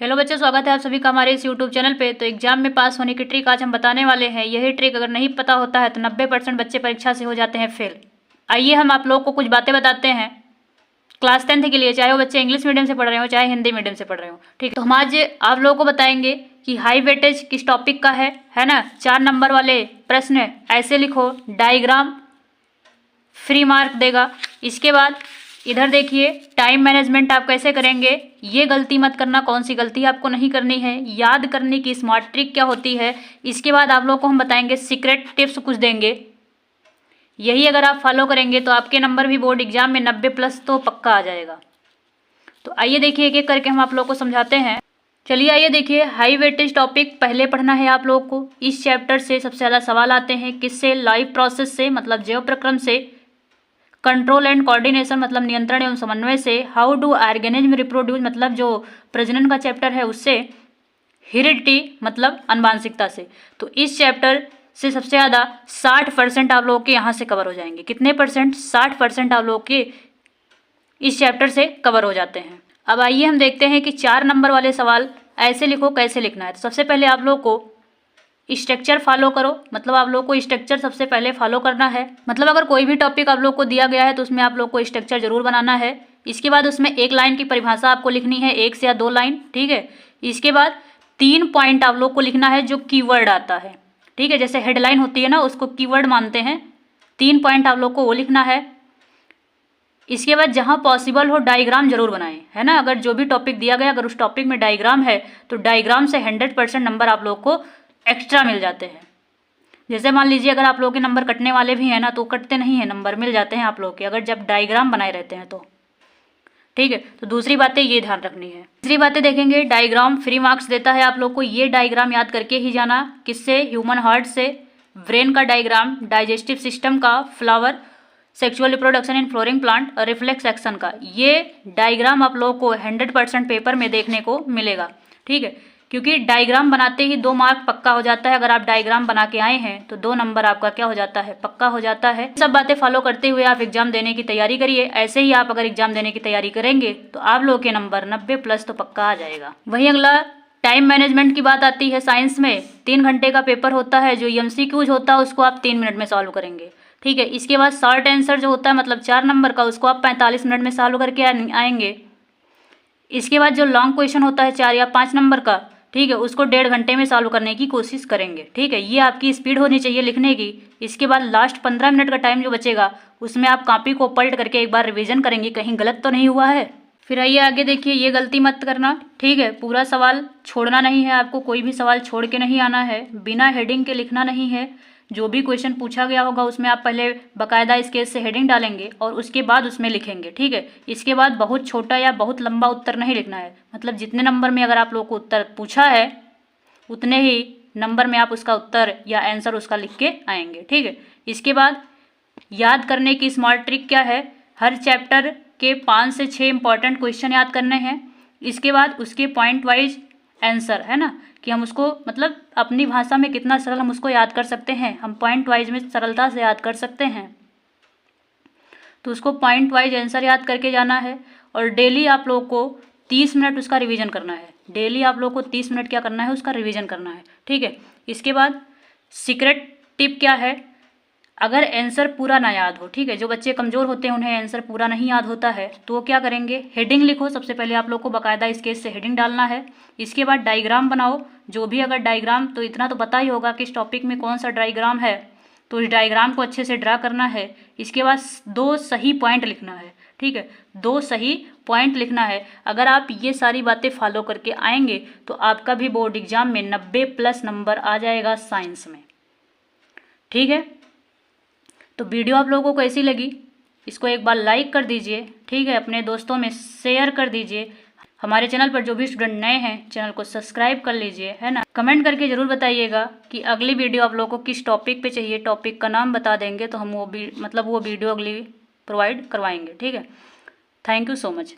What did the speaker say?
Hello बच्चों, स्वागत है आप सभी का हमारे इस यूट्यूब चैनल पे। तो एग्जाम में पास होने की ट्रिक आज हम बताने वाले हैं। यही ट्रिक अगर नहीं पता होता है तो 90% बच्चे परीक्षा से हो जाते हैं फेल। आइए हम आप लोग को कुछ बातें बताते हैं क्लास 10th के लिए, चाहे वो बच्चे इंग्लिश मीडियम से पढ़ रहे हो चाहे हिंदी मीडियम से पढ़ रहे हो। ठीक है, तो हम आज आप लोगों को बताएंगे कि हाई वेटेज किस टॉपिक का है ना। 4 नंबर वाले प्रश्न ऐसे लिखो, डायग्राम फ्री मार्क देगा। इसके बाद इधर देखिए, टाइम मैनेजमेंट आप कैसे करेंगे, ये गलती मत करना। कौन सी गलती आपको नहीं करनी है, याद करने की स्मार्ट ट्रिक क्या होती है। इसके बाद आप लोग को हम बताएंगे सीक्रेट टिप्स कुछ देंगे। यही अगर आप फॉलो करेंगे तो आपके नंबर भी बोर्ड एग्जाम में 90+ तो पक्का आ जाएगा। तो आइए देखिए, एक एक करके हम आप लोग को समझाते हैं। चलिए आइए देखिए, हाई वेटेज टॉपिक पहले पढ़ना है आप लोग को। इस चैप्टर से सबसे ज़्यादा सवाल आते हैं किससे, लाइव प्रोसेस से मतलब जैव प्रक्रम से, कंट्रोल एंड कोऑर्डिनेशन मतलब नियंत्रण एवं समन्वय से, हाउ डू ऑर्गेनिज्म रिप्रोड्यूस मतलब जो प्रजनन का चैप्टर है उससे, हेरिडिटी मतलब आनुवांशिकता से। तो इस चैप्टर से सबसे ज़्यादा 60% आप लोग के यहाँ से कवर हो जाएंगे। कितने परसेंट? 60% आप लोग के इस चैप्टर से कवर हो जाते हैं। अब आइए हम देखते हैं कि 4 नंबर वाले सवाल ऐसे लिखो, कैसे लिखना है। तो सबसे पहले आप लोग को स्ट्रक्चर फॉलो करो, मतलब आप लोग को स्ट्रक्चर सबसे पहले फॉलो करना है। मतलब अगर कोई भी टॉपिक आप लोग को दिया गया है तो उसमें आप लोग को स्ट्रक्चर जरूर बनाना है। इसके बाद उसमें एक लाइन की परिभाषा आपको लिखनी है, 1 से या 2 लाइन, ठीक है। इसके बाद 3 पॉइंट आप लोग को लिखना है जो कीवर्ड आता है, ठीक है। जैसे हेडलाइन होती है ना, उसको कीवर्ड मानते हैं। 3 पॉइंट आप लोग को वो लिखना है। इसके बाद जहाँ पॉसिबल हो डायग्राम जरूर बनाएं, है ना। अगर जो भी टॉपिक दिया गया अगर उस टॉपिक में डायग्राम है तो डायग्राम से 100% नंबर आप लोग को एक्स्ट्रा मिल जाते हैं। जैसे मान लीजिए अगर आप लोगों के नंबर कटने वाले भी हैं ना तो कटते नहीं हैं, नंबर मिल जाते हैं आप लोग के, अगर जब डायग्राम बनाए रहते हैं तो, ठीक है। तो दूसरी बातें ये ध्यान रखनी है। तीसरी बातें देखेंगे, डायग्राम फ्री मार्क्स देता है आप लोग को। ये डायग्राम याद करके ही जाना। किससे? ह्यूमन हार्ट से, ब्रेन का डायग्राम, डाइजेस्टिव सिस्टम का, flower, sexual reproduction in flowering plant और रिफ्लेक्स एक्शन का। ये डायग्राम आप लोगों को 100% पेपर में देखने को मिलेगा, ठीक है। क्योंकि डायग्राम बनाते ही 2 मार्क पक्का हो जाता है। अगर आप डायग्राम बना के आए हैं तो 2 नंबर आपका क्या हो जाता है, पक्का हो जाता है। सब बातें फॉलो करते हुए आप एग्जाम देने की तैयारी करिए। ऐसे ही आप अगर एग्जाम देने की तैयारी करेंगे तो आप लोग के नंबर 90+ तो पक्का आ जाएगा। वहीं अगला टाइम मैनेजमेंट की बात आती है। साइंस में 3 घंटे का पेपर होता है। जो MCQs होता है उसको आप 3 मिनट में सॉल्व करेंगे, ठीक है। इसके बाद शॉर्ट आंसर जो होता है मतलब 4 नंबर का, उसको आप 45 मिनट में सॉल्व करके आएंगे। इसके बाद जो लॉन्ग क्वेश्चन होता है 4 या 5 नंबर का, ठीक है, उसको 1.5 घंटे में सॉल्व करने की कोशिश करेंगे, ठीक है। ये आपकी स्पीड होनी चाहिए लिखने की। इसके बाद लास्ट 15 मिनट का टाइम जो बचेगा उसमें आप कॉपी को पलट करके एक बार रिवीजन करेंगे, कहीं गलत तो नहीं हुआ है। फिर आइए आगे देखिए, ये गलती मत करना, ठीक है। पूरा सवाल छोड़ना नहीं है आपको, कोई भी सवाल छोड़ के नहीं आना है। बिना हेडिंग के लिखना नहीं है। जो भी क्वेश्चन पूछा गया होगा उसमें आप पहले बाकायदा स्केच से हेडिंग डालेंगे और उसके बाद उसमें लिखेंगे, ठीक है। इसके बाद बहुत छोटा या बहुत लंबा उत्तर नहीं लिखना है। मतलब जितने नंबर में अगर आप लोग को उत्तर पूछा है उतने ही नंबर में आप उसका उत्तर या आंसर उसका लिख के आएंगे, ठीक है। इसके बाद याद करने की स्मार्ट ट्रिक क्या है, हर चैप्टर के 5 से 6 इंपॉर्टेंट क्वेश्चन याद करने हैं। इसके बाद उसके पॉइंट वाइज आंसर, है ना, कि हम उसको मतलब अपनी भाषा में कितना सरल हम उसको याद कर सकते हैं। हम पॉइंट वाइज में सरलता से याद कर सकते हैं, तो उसको पॉइंट वाइज आंसर याद करके जाना है। और डेली आप लोग को 30 मिनट उसका रिवीजन करना है। डेली आप लोग को 30 मिनट क्या करना है, उसका रिवीजन करना है, ठीक है। इसके बाद सीक्रेट टिप क्या है, अगर आंसर पूरा ना याद हो, ठीक है, जो बच्चे कमज़ोर होते हैं उन्हें आंसर पूरा नहीं याद होता है तो वो क्या करेंगे, हेडिंग लिखो। सबसे पहले आप लोग को बाकायदा स्केच से हेडिंग डालना है। इसके बाद डायग्राम बनाओ। जो भी अगर डायग्राम, तो इतना तो पता ही होगा कि इस टॉपिक में कौन सा डायग्राम है, तो इस डायग्राम को अच्छे से ड्रा करना है। इसके बाद 2 सही पॉइंट लिखना है, ठीक है, 2 सही पॉइंट लिखना है। अगर आप ये सारी बातें फॉलो करके आएंगे तो आपका भी बोर्ड एग्जाम में 90+ नंबर आ जाएगा साइंस में, ठीक है। तो वीडियो आप लोगों को कैसी लगी, इसको एक बार लाइक कर दीजिए, ठीक है, अपने दोस्तों में शेयर कर दीजिए। हमारे चैनल पर जो भी स्टूडेंट नए हैं चैनल को सब्सक्राइब कर लीजिए, है ना। कमेंट करके ज़रूर बताइएगा कि अगली वीडियो आप लोगों को किस टॉपिक पे चाहिए। टॉपिक का नाम बता देंगे तो हम वो वीडियो अगली प्रोवाइड करवाएंगे, ठीक है। Thank you so much.